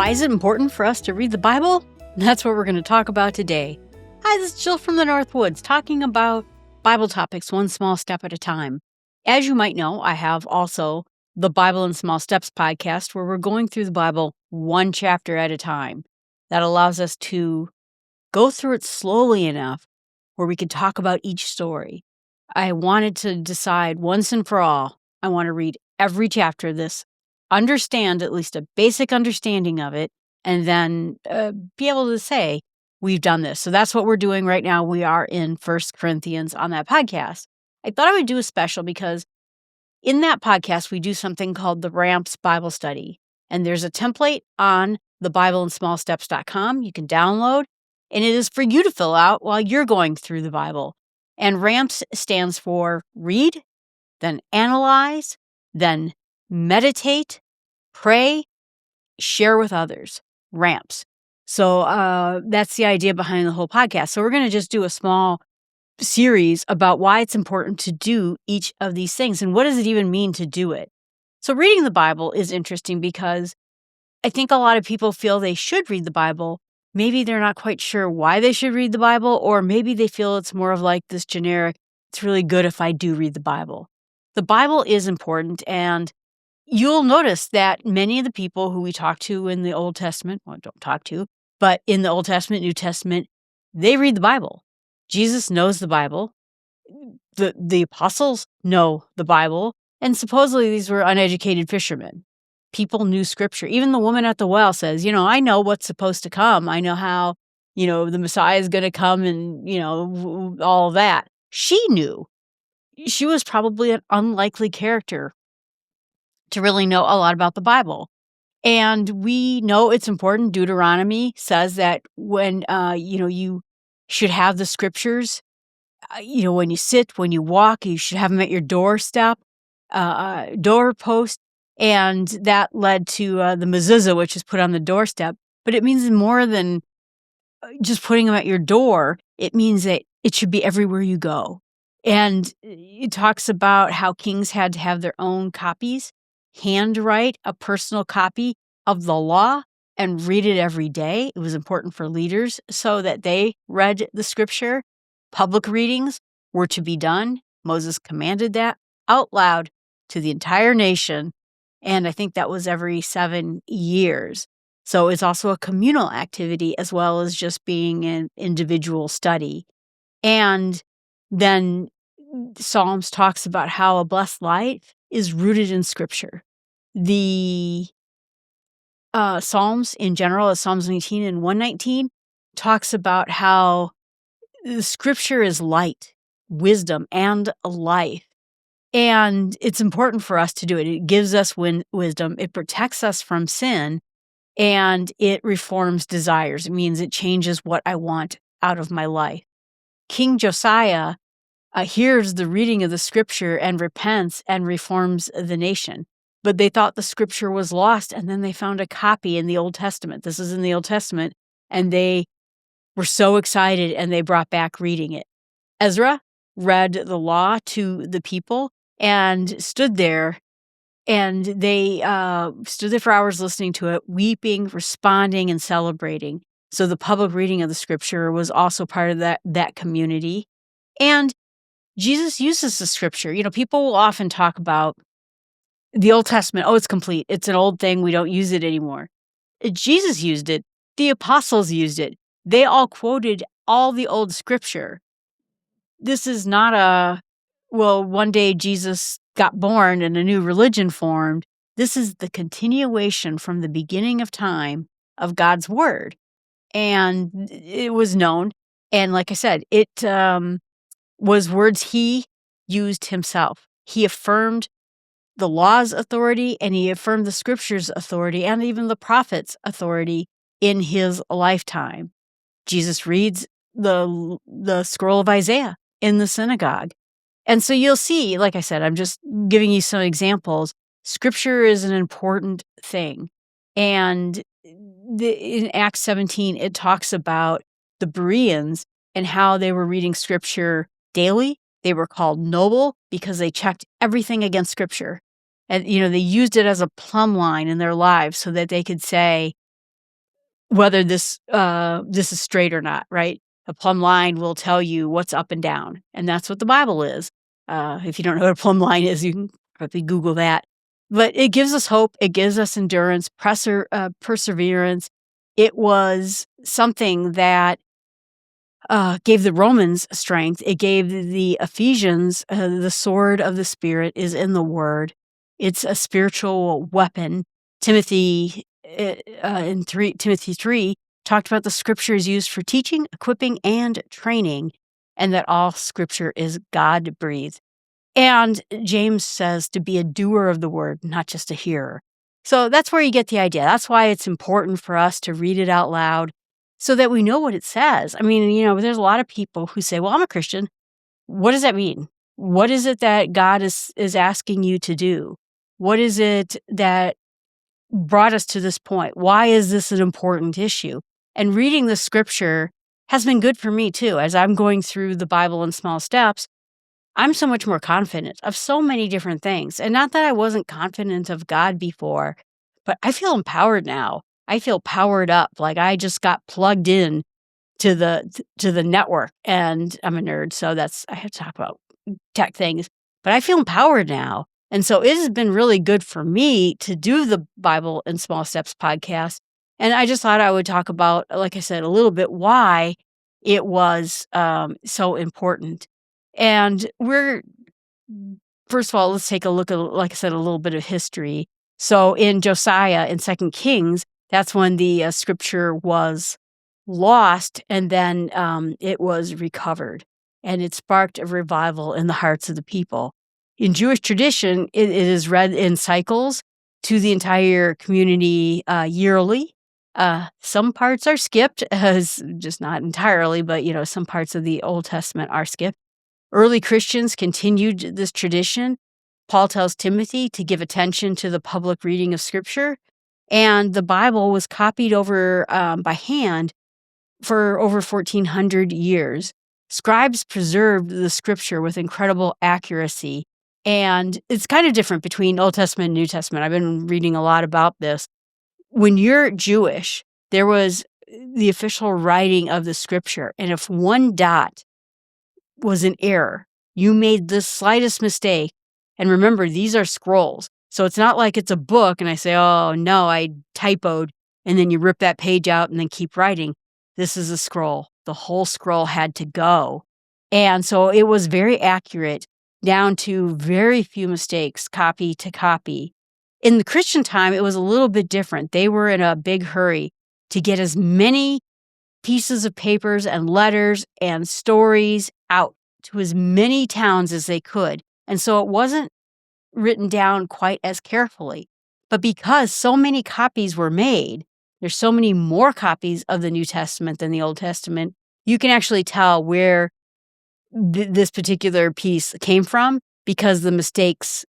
Why is it important for us to read the Bible? That's what we're going to talk about today. Hi, this is Jill from the Northwoods, talking about Bible topics one small step at a time. As you might know, I have also the Bible in Small Steps podcast, where we're going through the Bible one chapter at a time. That allows us to go through it slowly enough where we can talk about each story. I wanted to decide once and for all, I want to read every chapter of this, understand at least a basic understanding of it, and then be able to say, we've done this. So that's what we're doing right now. We are in 1 Corinthians on that podcast. I thought I would do a special because in that podcast, we do something called the Ramps Bible Study. And there's a template on the BibleInSmallSteps.com you can download, and it is for you to fill out while you're going through the Bible. And Ramps stands for read, then analyze, then meditate, pray, share with others. Ramps. So that's the idea behind the whole podcast. So we're going to just do a small series about why it's important to do each of these things and what does it even mean to do it. So reading the Bible is interesting because I think a lot of people feel they should read the Bible. Maybe they're not quite sure why they should read the Bible, or maybe they feel it's more of like this generic, it's really good if I do read the Bible. The Bible is important, and you'll notice that many of the people who we talk to in the Old Testament, well, don't talk to, but in the Old Testament, New Testament, they read the Bible. Jesus knows the Bible. The apostles know the Bible. And supposedly these were uneducated fishermen. People knew Scripture. Even the woman at the well says, I know what's supposed to come. I know how, the Messiah is going to come and, all of that. She knew. She was probably an unlikely character to really know a lot about the Bible. And we know it's important. Deuteronomy says that when, you should have the Scriptures, when you sit, when you walk, you should have them at your doorstep, doorpost. And that led to the mezuzah, which is put on the doorstep. But it means more than just putting them at your door. It means that it should be everywhere you go. And it talks about how kings had to have their own copies, handwrite a personal copy of the law and read it every day. It was important for leaders so that they read the Scripture. Public readings were to be done. Moses commanded that out loud to the entire nation. And I think that was every 7 years. So it's also a communal activity as well as just being an individual study. And then Psalms talks about how a blessed life is rooted in Scripture. The Psalms in general, as Psalms 19 and 119, talks about how the Scripture is light, wisdom, and life. And it's important for us to do it. It gives us wisdom. It protects us from sin, and it reforms desires. It means it changes what I want out of my life. King Josiah hears the reading of the Scripture and repents and reforms the nation. But they thought the Scripture was lost, and then they found a copy in the Old Testament. This is in the Old Testament, and they were so excited, and they brought back reading it. Ezra read the law to the people and stood there, and they stood there for hours listening to it, weeping, responding, and celebrating. So the public reading of the Scripture was also part of that community. And Jesus uses the Scripture. People will often talk about the Old Testament. Oh, it's complete. It's an old thing. We don't use it anymore. Jesus used it. The apostles used it. They all quoted all the old Scripture. This is not one day Jesus got born and a new religion formed. This is the continuation from the beginning of time of God's Word. And it was known. And like I said, it was words he used himself. He affirmed the law's authority, and he affirmed the Scripture's authority, and even the prophet's authority in his lifetime. Jesus reads the scroll of Isaiah in the synagogue. And so you'll see, like I said, I'm just giving you some examples. Scripture is an important thing. And in Acts 17, it talks about the Bereans and how they were reading Scripture daily. They were called noble because they checked everything against Scripture. And, they used it as a plumb line in their lives so that they could say, whether this is straight or not, right? A plumb line will tell you what's up and down, and that's what the Bible is. If you don't know what a plumb line is, you can probably Google that. But it gives us hope. It gives us endurance, perseverance. It was something that gave the Romans strength. It gave the Ephesians the sword of the Spirit is in the Word. It's a spiritual weapon. Timothy in Timothy 3 talked about the Scripture is used for teaching, equipping, and training, and that all Scripture is God breathed. And James says to be a doer of the word, not just a hearer. So that's where you get the idea. That's why it's important for us to read it out loud so that we know what it says. I mean, there's a lot of people who say, well, I'm a Christian. What does that mean? What is it that God is asking you to do? What is it that brought us to this point? Why is this an important issue? And reading the Scripture has been good for me too. As I'm going through the Bible in small steps, I'm so much more confident of so many different things. And not that I wasn't confident of God before, but I feel empowered now. I feel powered up, like I just got plugged in to the network. And I'm a nerd, so I have to talk about tech things, but I feel empowered now. And so it has been really good for me to do the Bible in Small Steps podcast. And I just thought I would talk about, like I said, a little bit why it was so important. And first of all, let's take a look at, like I said, a little bit of history. So in Josiah, in 2 Kings, that's when the Scripture was lost, and then it was recovered. And it sparked a revival in the hearts of the people. In Jewish tradition, it is read in cycles to the entire community yearly. Some parts are skipped, just not entirely, but some parts of the Old Testament are skipped. Early Christians continued this tradition. Paul tells Timothy to give attention to the public reading of Scripture, and the Bible was copied over by hand for over 1,400 years. Scribes preserved the Scripture with incredible accuracy, and it's kind of different between Old Testament and New Testament. I've been reading a lot about this. When you're Jewish, there was the official writing of the Scripture, and if one dot was an error, you made the slightest mistake, and remember, these are scrolls, so it's not like it's a book and I say, oh no, I typoed, and then you rip that page out and then keep writing. This is a scroll. The whole scroll had to go. And so it was very accurate, down to very few mistakes, copy to copy. In the Christian time, it was a little bit different. They were in a big hurry to get as many pieces of papers and letters and stories out to as many towns as they could. And so it wasn't written down quite as carefully. But because so many copies were made, there's so many more copies of the New Testament than the Old Testament, you can actually tell where this particular piece came from because the mistakes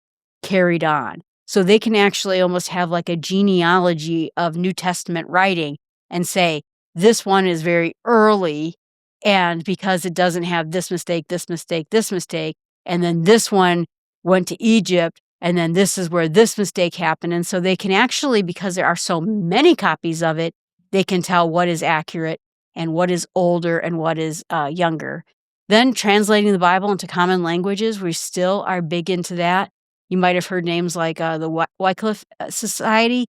carried on. So they can actually almost have like a genealogy of New Testament writing and say, this one is very early, and because it doesn't have this mistake, this mistake, this mistake, and then this one went to Egypt, and then this is where this mistake happened. And so they can actually, because there are so many copies of it, they can tell what is accurate and what is older and what is younger. Then translating the Bible into common languages, we still are big into that. You might have heard names like the Wycliffe Society,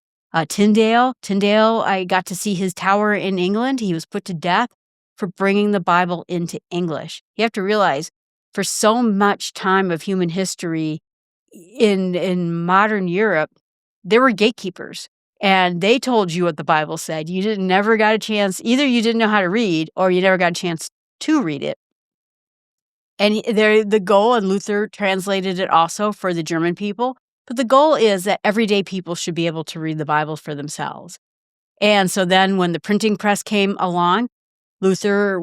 Tyndale. Tyndale, I got to see his tower in England. He was put to death for bringing the Bible into English. You have to realize, for so much time of human history in modern Europe, there were gatekeepers, and they told you what the Bible said. You never got a chance. Either you didn't know how to read, or you never got a chance to read it. And the goal, and Luther translated it also for the German people, but the goal is that everyday people should be able to read the Bible for themselves. And so then when the printing press came along, Luther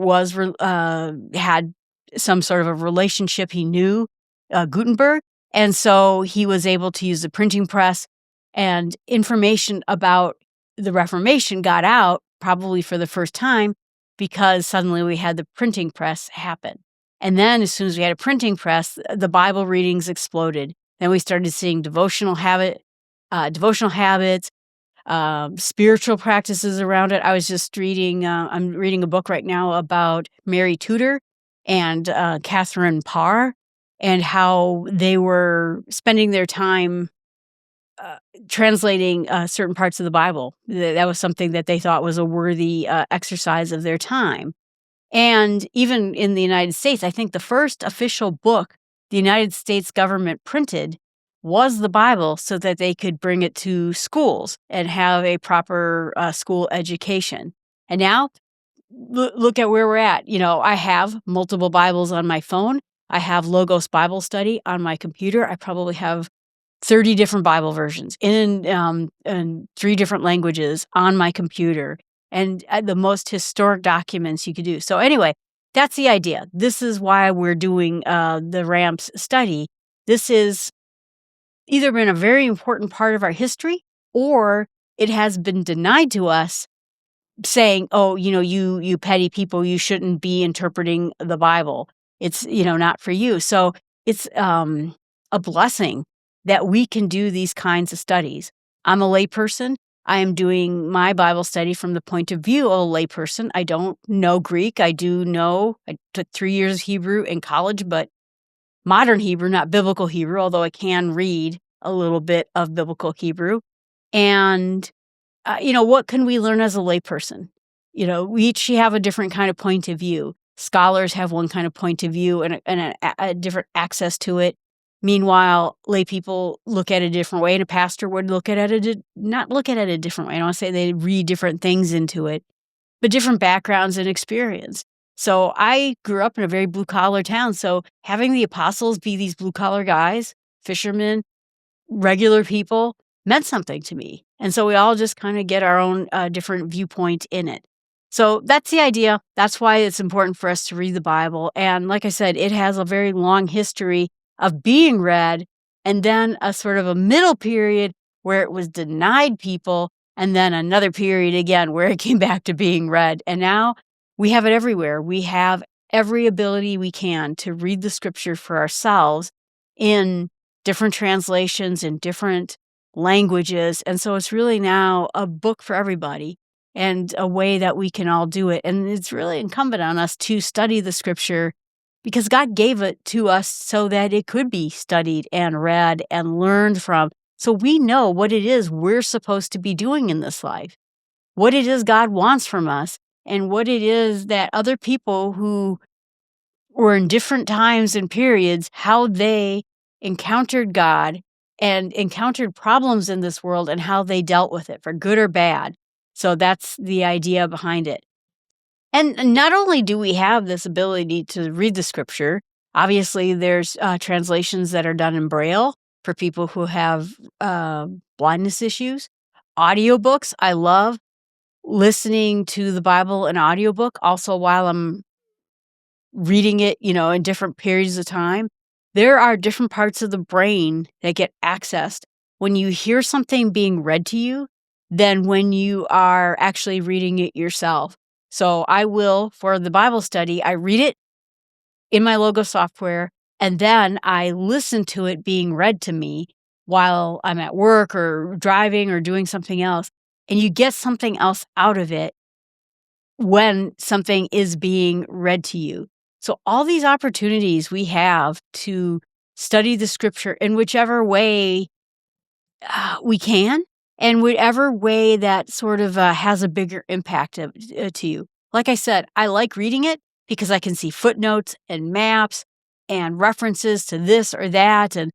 had some sort of a relationship. He knew Gutenberg, and so he was able to use the printing press, and information about the Reformation got out probably for the first time because suddenly we had the printing press happen. And then as soon as we had a printing press, the Bible readings exploded. Then we started seeing devotional habits, spiritual practices around it. I was just reading, I'm reading a book right now about Mary Tudor and Catherine Parr, and how they were spending their time uh, translating certain parts of the Bible. That was something that they thought was a worthy exercise of their time. And even in the United States, I think the first official book the United States government printed was the Bible so that they could bring it to schools and have a proper school education. And now, look at where we're at. I have multiple Bibles on my phone. I have Logos Bible Study on my computer. I probably have 30 different Bible versions in 3 different languages on my computer, and the most historic documents you could do. So anyway, that's the idea. This is why we're doing the RAMPS study. This has either been a very important part of our history, or it has been denied to us, saying, "Oh, you petty people, you shouldn't be interpreting the Bible. It's, not for you." So it's a blessing that we can do these kinds of studies. I'm a layperson. I am doing my Bible study from the point of view of a layperson. I don't know Greek. I took 3 years of Hebrew in college, but modern Hebrew, not biblical Hebrew, although I can read a little bit of biblical Hebrew. And what can we learn as a layperson? We each have a different kind of point of view. Scholars have one kind of point of view and a different access to it. Meanwhile, lay people look at it a different way, and a pastor would look at it not look at it a different way. I don't want to say they read different things into it, but different backgrounds and experience. So I grew up in a very blue collar town. So having the apostles be these blue collar guys, fishermen, regular people, meant something to me. And so we all just kind of get our own different viewpoint in it. So that's the idea. That's why it's important for us to read the Bible. And like I said, it has a very long history of being read, and then a sort of a middle period where it was denied people, and then another period again where it came back to being read. And now we have it everywhere. We have every ability we can to read the scripture for ourselves in different translations in different languages. And so it's really now a book for everybody, and a way that we can all do it. And it's really incumbent on us to study the scripture, because God gave it to us so that it could be studied and read and learned from. So we know what it is we're supposed to be doing in this life, what it is God wants from us, and what it is that other people who were in different times and periods, how they encountered God and encountered problems in this world, and how they dealt with it, for good or bad. So that's the idea behind it. And not only do we have this ability to read the scripture, obviously there's translations that are done in Braille for people who have blindness issues. Audiobooks, I love listening to the Bible in audiobook, also while I'm reading it, in different periods of time. There are different parts of the brain that get accessed when you hear something being read to you than when you are actually reading it yourself. So I will, for the Bible study, I read it in my Logo software, and then I listen to it being read to me while I'm at work or driving or doing something else. And you get something else out of it when something is being read to you. So all these opportunities we have to study the scripture in whichever way we can, and whatever way that sort of has a bigger impact to you. Like I said, I like reading it because I can see footnotes and maps and references to this or that, and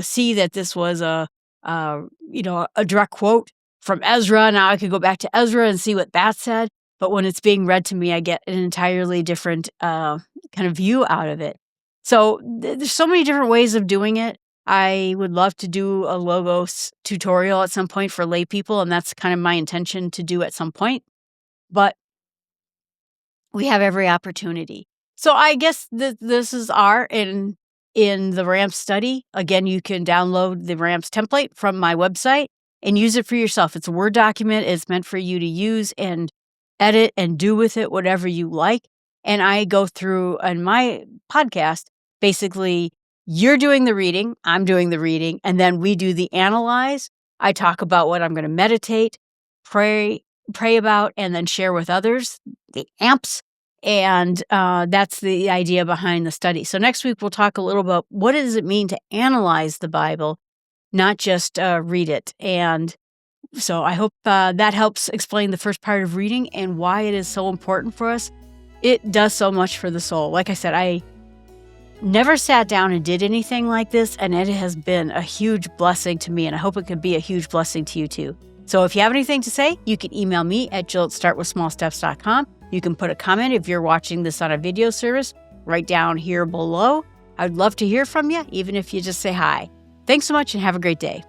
see that this was a direct quote from Ezra. Now I could go back to Ezra and see what that said. But when it's being read to me, I get an entirely different kind of view out of it. So there's so many different ways of doing it. I would love to do a Logos tutorial at some point for lay people, and that's kind of my intention to do at some point. But we have every opportunity. So I guess this is in the RAMPS study. Again, you can download the RAMPS template from my website and use it for yourself. It's a Word document. It's meant for you to use and edit and do with it whatever you like. And I go through in my podcast, basically, you're doing the reading, I'm doing the reading, and then we do the analyze. I talk about what I'm going to meditate. pray about, and then share with others, the AMPS. And that's the idea behind the study. So next week, we'll talk a little about what does it mean to analyze the Bible, not just read it. And so I hope that helps explain the first part of reading and why it is so important for us. It does so much for the soul. Like I said, I never sat down and did anything like this, and it has been a huge blessing to me, and I hope it can be a huge blessing to you too. So if you have anything to say, you can email me at jill@startwithsmallsteps.com. You can put a comment if you're watching this on a video service right down here below. I'd love to hear from you, even if you just say hi. Thanks so much and have a great day.